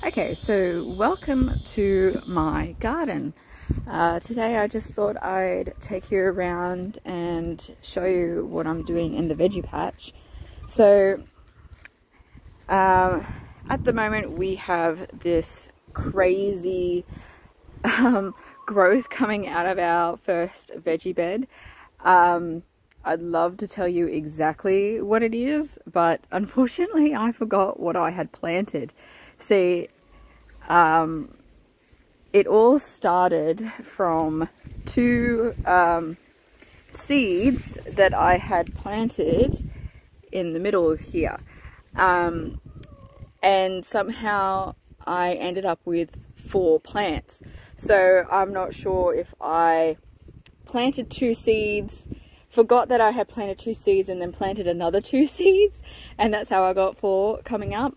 Okay, so welcome to my garden. Today I just thought I'd take you around and show you what I'm doing in the veggie patch. So at the moment we have this crazy growth coming out of our first veggie bed. I'd love to tell you exactly what it is, but unfortunately I forgot what I had planted. See, it all started from two seeds that I had planted in the middle of here. And somehow I ended up with 4 plants. So I'm not sure if I planted 2 seeds, forgot that I had planted 2 seeds and then planted another 2 seeds, and that's how I got 4 coming up.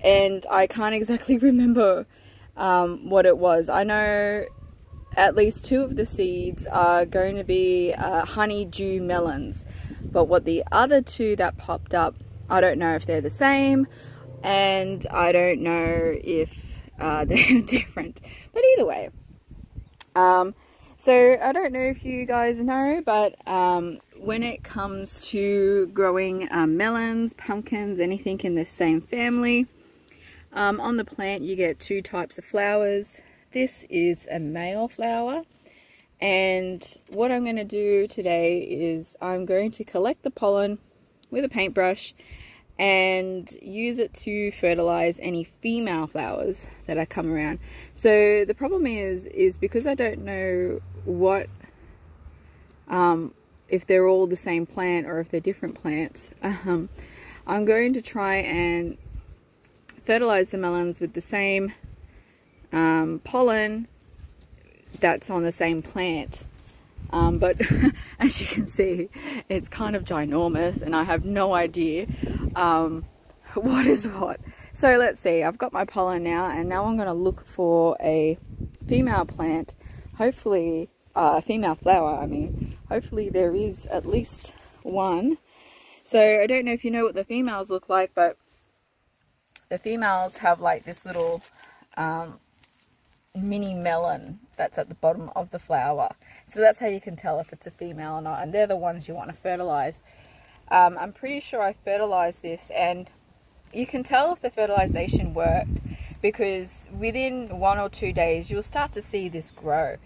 And I can't exactly remember what it was. I know at least 2 of the seeds are going to be Honey Dew Melons, but what the other 2 that popped up, I don't know if they're the same, and I don't know if they're different, but either way. So I don't know if you guys know, but when it comes to growing melons, pumpkins, anything in the same family, on the plant you get 2 types of flowers. This is a male flower, and what I'm going to do today is I'm going to collect the pollen with a paintbrush and use it to fertilize any female flowers that I come around. So the problem is because I don't know what if they're all the same plant or if they're different plants, I'm going to try and fertilize the melons with the same pollen that's on the same plant. But as you can see, it's kind of ginormous and I have no idea what is what. So let's see, I've got my pollen now, and now I'm going to look for a female plant, hopefully a female flower, I mean. Hopefully there is at least one. So I don't know if you know what the females look like, but the females have like this little mini melon that's at the bottom of the flower. So that's how you can tell if it's a female or not, and they're the ones you want to fertilize. I'm pretty sure I fertilized this, and you can tell if the fertilization worked because within 1 or 2 days you'll start to see this grow.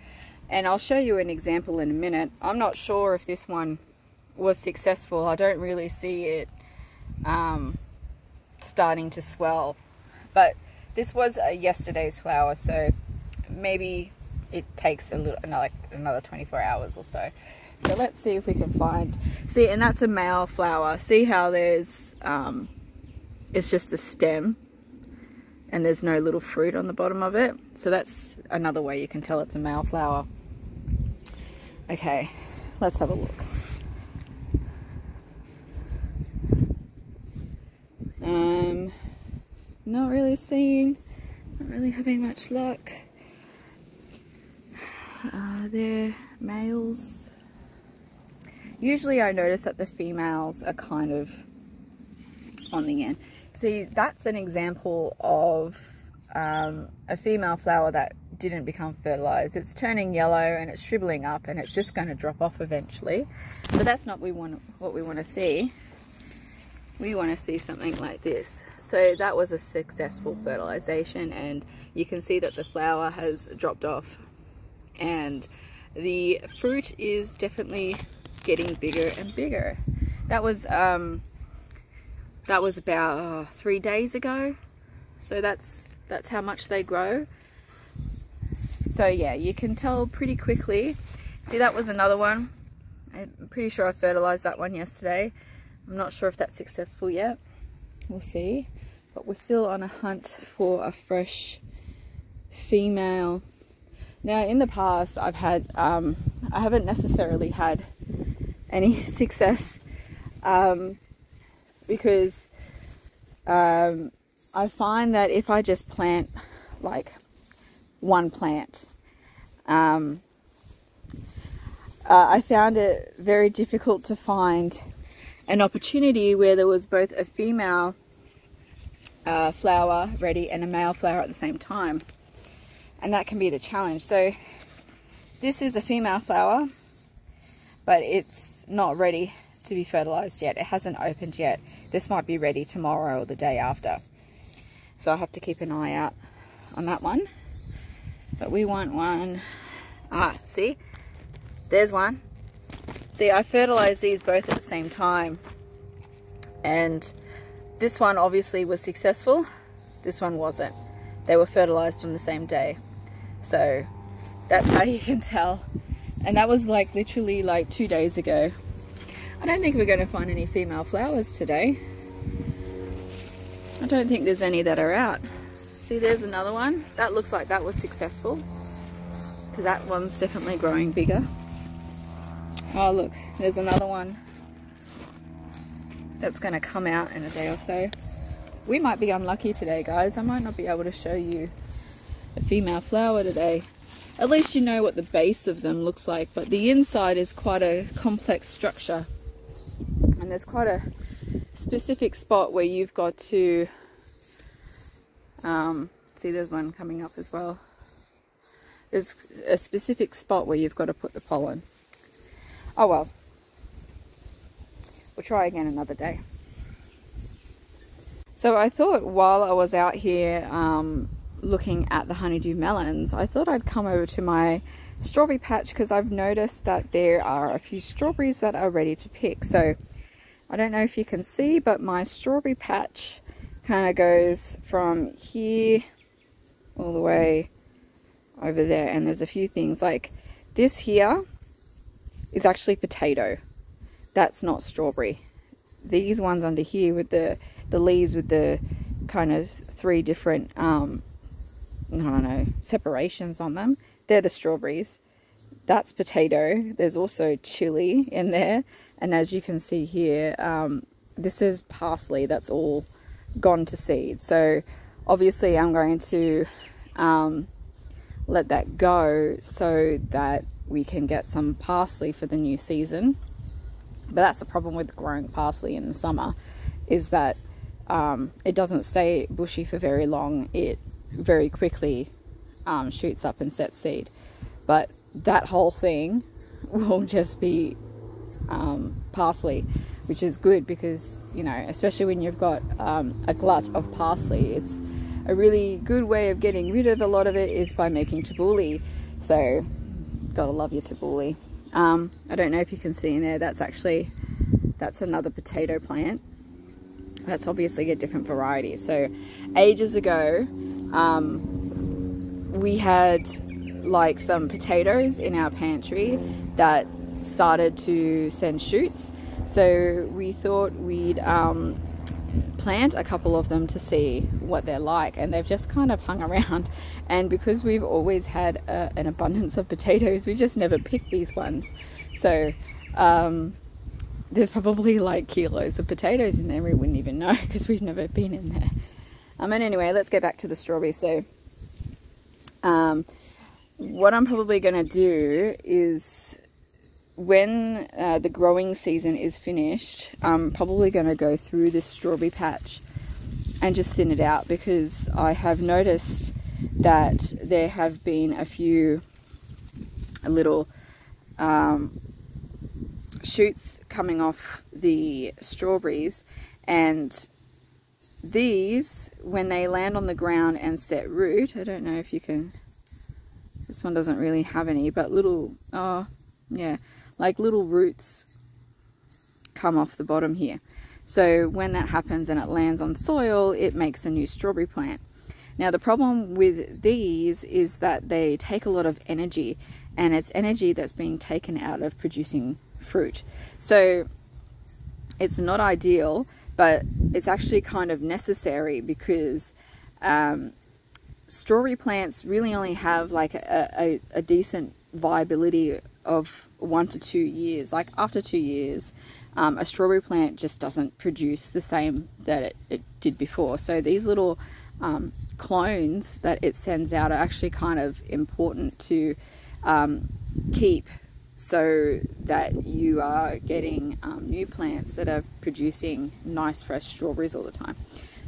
And I'll show you an example in a minute. I'm not sure if this one was successful. I don't really see it starting to swell, but this was yesterday's flower, so maybe it takes another 24 hours or so. So let's see if we can find, see, and that's a male flower. See how there's it's just a stem and there's no little fruit on the bottom of it. So that's another way you can tell it's a male flower. Okay, let's have a look. Not really having much luck. They're males. Usually I notice that the females are kind of on the end. See, that's an example of a female flower that didn't become fertilized. It's turning yellow and it's shriveling up and it's just going to drop off eventually. But that's not what we want to see. We want to see something like this. So that was a successful fertilization, and you can see that the flower has dropped off and the fruit is definitely getting bigger and bigger. That was about 3 days ago. So that's how much they grow. So yeah, you can tell pretty quickly. See, that was another one. I'm pretty sure I fertilized that one yesterday. I'm not sure if that's successful yet. We'll see. But we're still on a hunt for a fresh female. Now, in the past, I've had, I haven't necessarily had any success because I find that if I just plant like one plant, I found it very difficult to find an opportunity where there was both a female flower ready and a male flower at the same time. And that can be the challenge. So this is a female flower, but it's not ready to be fertilized yet. It hasn't opened yet. This might be ready tomorrow or the day after. So I have to keep an eye out on that one. But we want one. Ah, see? There's one. See, I fertilized these both at the same time. And this one obviously was successful. This one wasn't. They were fertilized on the same day. So that's how you can tell. And that was like literally like 2 days ago. I don't think we're going to find any female flowers today. I don't think there's any that are out. See, there's another one. That looks like that was successful. Because that one's definitely growing bigger. Oh look, there's another one that's going to come out in a day or so. We might be unlucky today, guys. I might not be able to show you a female flower today. At least you know what the base of them looks like, but the inside is quite a complex structure. And there's quite a specific spot where you've got to, see there's one coming up as well. There's a specific spot where you've got to put the pollen. Oh well, we'll try again another day. So I thought while I was out here looking at the honeydew melons, I thought I'd come over to my strawberry patch because I've noticed that there are a few strawberries that are ready to pick. So I don't know if you can see, but my strawberry patch kind of goes from here all the way over there, and there's a few things like this here is actually potato. That's not strawberry. These ones under here with the leaves with the kind of 3 different I don't know, separations on them, they're the strawberries. That's potato. There's also chili in there, and as you can see here, this is parsley. That's all gone to seed. So obviously I'm going to let that go so that we can get some parsley for the new season. But that's the problem with growing parsley in the summer, is that it doesn't stay bushy for very long. It very quickly shoots up and sets seed. But that whole thing will just be parsley, which is good because, you know, especially when you've got a glut of parsley, it's a really good way of getting rid of a lot of it is by making tabbouleh. So gotta love your tabbouleh. I don't know if you can see in there, that's another potato plant. That's obviously a different variety. So ages ago, we had like some potatoes in our pantry that started to send shoots. So we thought we'd plant a couple of them to see what they're like, and they've just kind of hung around. And because we've always had an abundance of potatoes, we just never picked these ones. So there's probably like kilos of potatoes in there we wouldn't even know because we've never been in there. And anyway, let's get back to the strawberries. So what I'm probably going to do is, when the growing season is finished, I'm probably going to go through this strawberry patch and just thin it out, because I have noticed that there have been a few little shoots coming off the strawberries, and these, when they land on the ground and set root, I don't know if you can, this one doesn't really have any, but little, oh yeah, like little roots come off the bottom here. So when that happens and it lands on soil, it makes a new strawberry plant. Now the problem with these is that they take a lot of energy, and it's energy that's being taken out of producing fruit. So it's not ideal, but it's actually kind of necessary, because strawberry plants really only have like a decent viability of 1 to 2 years. Like after 2 years, a strawberry plant just doesn't produce the same that it did before. So these little clones that it sends out are actually kind of important to keep, so that you are getting new plants that are producing nice fresh strawberries all the time.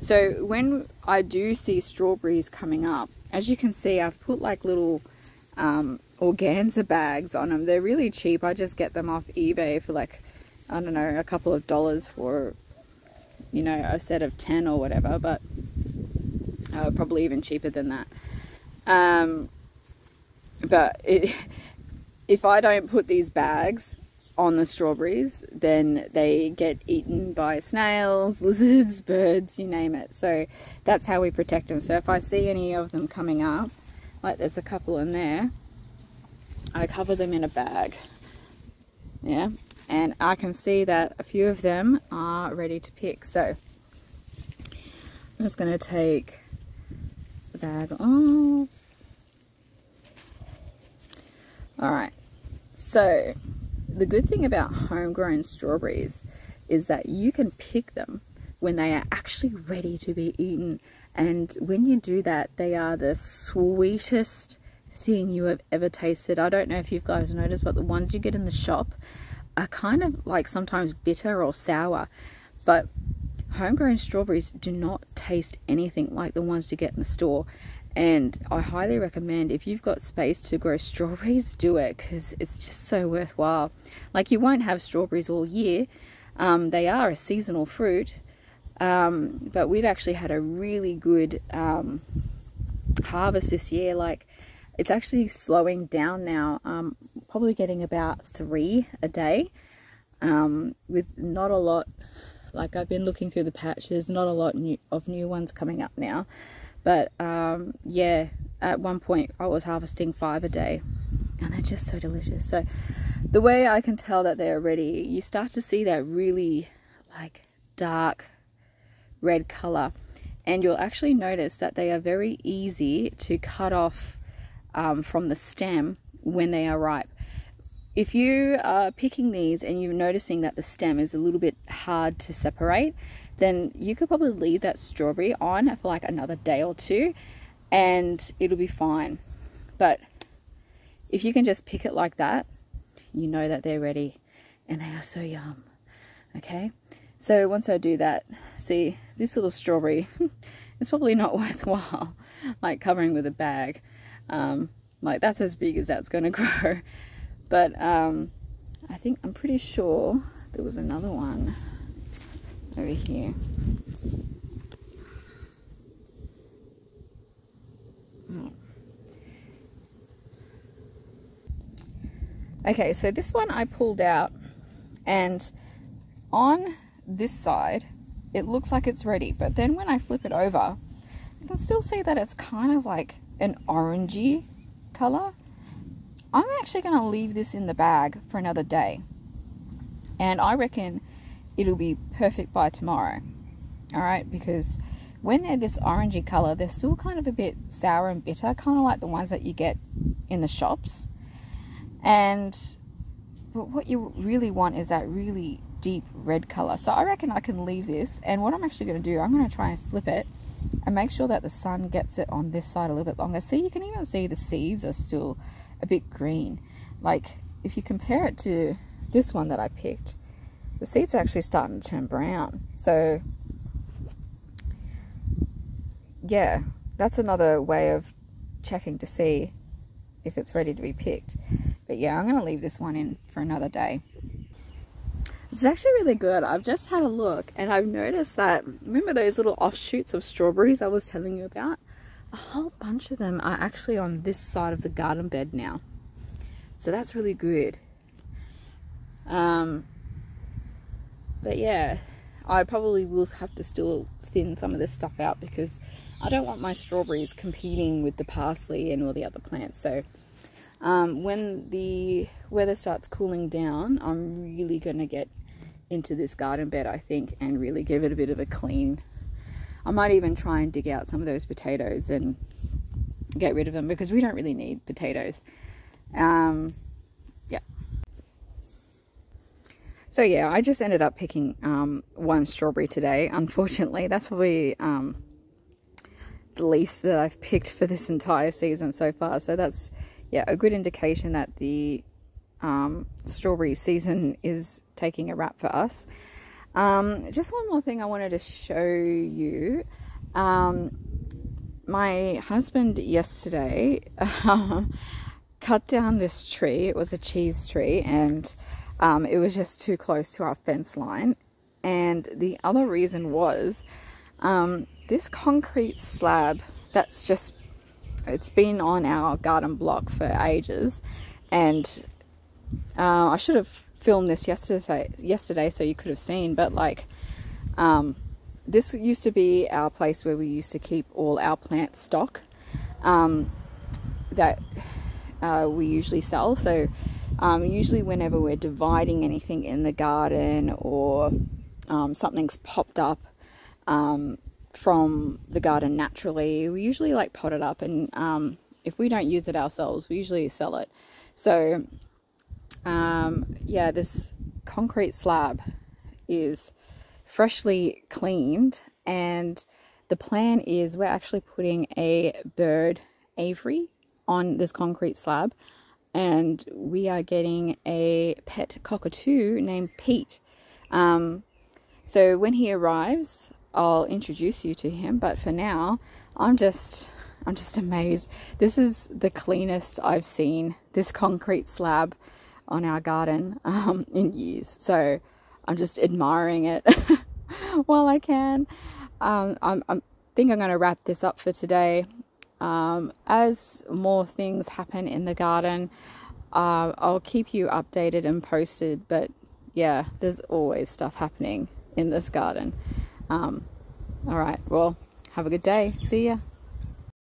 So when I do see strawberries coming up, as you can see, I've put like little organza bags on them. They're really cheap. I just get them off eBay for like, I don't know, a couple of dollars for, you know, a set of 10 or whatever, but probably even cheaper than that. If I don't put these bags on the strawberries, then they get eaten by snails, lizards, birds, you name it. So that's how we protect them. So if I see any of them coming up, like there's a couple in there, I cover them in a bag. Yeah, and I can see that a few of them are ready to pick. So I'm just going to take the bag off. Alright, so the good thing about homegrown strawberries is that you can pick them when they are actually ready to be eaten. And when you do that, they are the sweetest thing you have ever tasted. I don't know if you guys noticed, but the ones you get in the shop are kind of like sometimes bitter or sour. But homegrown strawberries do not taste anything like the ones you get in the store. And I highly recommend, if you've got space to grow strawberries, do it, because it's just so worthwhile. Like, you won't have strawberries all year. They are a seasonal fruit, but we've actually had a really good harvest this year. Like, it's actually slowing down now, probably getting about 3 a day, with not a lot. Like, I've been looking through the patches, not a lot of new ones coming up now. But yeah, at one point I was harvesting 5 a day, and they're just so delicious. So the way I can tell that they're ready, you start to see that really like dark red color, and you'll actually notice that they are very easy to cut off from the stem when they are ripe. If you are picking these and you're noticing that the stem is a little bit hard to separate, then you could probably leave that strawberry on for like another day or 2 and it'll be fine. But if you can just pick it like that, you know that they're ready, and they are so yum. Okay, so once I do that, see, this little strawberry it's probably not worthwhile like covering with a bag. Like, that's as big as that's going to grow. But I'm pretty sure there was another one over here. Oh. Okay, so this one I pulled out, and on this side it looks like it's ready, but then when I flip it over, I can still see that it's kind of like an orangey color. I'm actually going to leave this in the bag for another day, and I reckon it'll be perfect by tomorrow. Alright, because when they're this orangey color, they're still kind of a bit sour and bitter, kind of like the ones that you get in the shops. But what you really want is that really deep red color. So I reckon I can leave this, and what I'm actually going to do, I'm going to try and flip it and make sure that the sun gets it on this side a little bit longer. See, you can even see the seeds are still a bit green. Like, if you compare it to this one that I picked, the seeds are actually starting to turn brown. So yeah, that's another way of checking to see if it's ready to be picked. But yeah, I'm going to leave this one in for another day. It's actually really good. I've just had a look, and I've noticed that, remember those little offshoots of strawberries I was telling you about? A whole bunch of them are actually on this side of the garden bed now. So that's really good. But yeah, I probably will have to still thin some of this stuff out, because I don't want my strawberries competing with the parsley and all the other plants. So when the weather starts cooling down, I'm really going to get into this garden bed, I think, and really give it a bit of a clean. I might even try and dig out some of those potatoes and get rid of them, because we don't really need potatoes. Yeah. So yeah, I just ended up picking one strawberry today. Unfortunately, that's probably the least that I've picked for this entire season so far. So that's, yeah, a good indication that the strawberry season is taking a wrap for us. Just one more thing I wanted to show you. My husband yesterday cut down this tree. It was a cheese tree, and it was just too close to our fence line. And the other reason was this concrete slab that's just, it's been on our garden block for ages, and I should have filmed this yesterday so you could have seen, but like this used to be our place where we used to keep all our plant stock that we usually sell. So usually whenever we're dividing anything in the garden, or something's popped up from the garden naturally, we usually like pot it up, and if we don't use it ourselves, we usually sell it. So yeah, this concrete slab is freshly cleaned, and the plan is we're actually putting a bird aviary on this concrete slab, and we are getting a pet cockatoo named Pete. So when he arrives, I'll introduce you to him, but for now I'm just amazed. This is the cleanest I've seen this concrete slab on our garden in years, so I'm just admiring it while I can. I think I'm going to wrap this up for today. As more things happen in the garden, I'll keep you updated and posted, but yeah, there's always stuff happening in this garden. All right, well, have a good day. See ya.